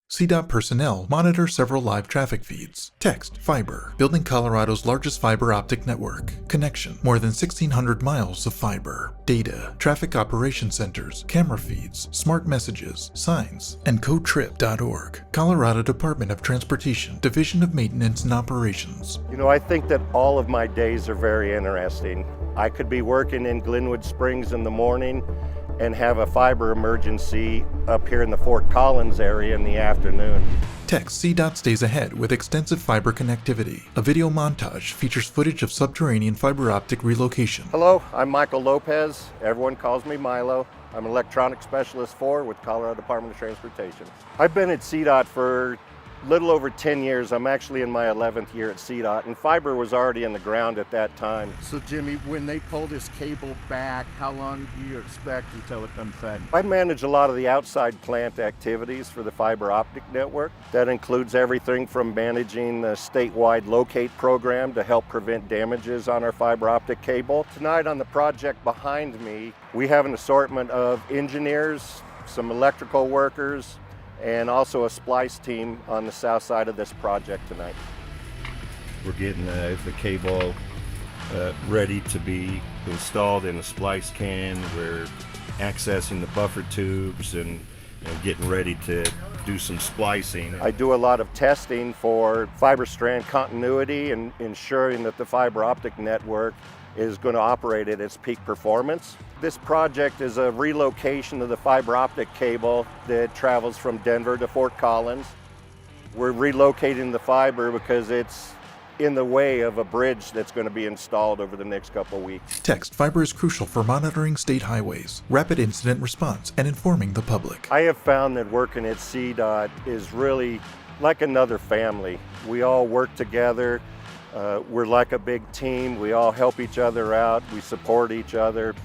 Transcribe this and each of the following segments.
CDOT personnel monitor several live traffic feeds. Text, fiber, building Colorado's largest fiber optic network. Connection, more than 1,600 miles of fiber. Data, traffic operation centers, camera feeds, smart messages, signs, and codetrip.org. Colorado Department of Transportation, Division of Maintenance and Operations. You know, I think that all of my days are very interesting. I could be working in Glenwood Springs in the morning and have a fiber emergency up here in the Fort Collins area in the afternoon. Text CDOT stays ahead with extensive fiber connectivity. A video montage features footage of subterranean fiber optic relocation. Hello, I'm Michael Lopez. Everyone calls me Milo. I'm an electronic specialist 4 with Colorado Department of Transportation. I've been at CDOT for a little over 10 years. I'm actually in my 11th year at CDOT, and fiber was already in the ground at that time. So Jimmy, when they pull this cable back, how long do you expect until it comes fed? I manage a lot of the outside plant activities for the fiber optic network. That includes everything from managing the statewide locate program to help prevent damages on our fiber optic cable. Tonight on the project behind me, we have an assortment of engineers, some electrical workers, and also a splice team on the south side of this project tonight. We're getting the cable ready to be installed in a splice can. We're accessing the buffer tubes and getting ready to do some splicing. I do a lot of testing for fiber strand continuity and ensuring that the fiber optic network is going to operate at its peak performance. This project is a relocation of the fiber optic cable that travels from Denver to Fort Collins. We're relocating the fiber because it's in the way of a bridge that's going to be installed over the next couple of weeks. Text, fiber is crucial for monitoring state highways, rapid incident response, and informing the public. I have found that working at CDOT is really like another family. We all work together. We're like a big team. We all help each other out. We support each other.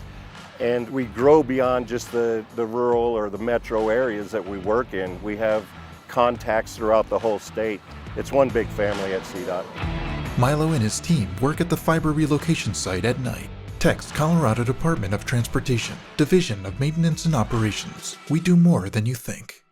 And we grow beyond just the rural or the metro areas that we work in. We have contacts throughout the whole state. It's one big family at CDOT. Milo and his team work at the fiber relocation site at night. Text Colorado Department of Transportation, Division of Maintenance and Operations. We do more than you think.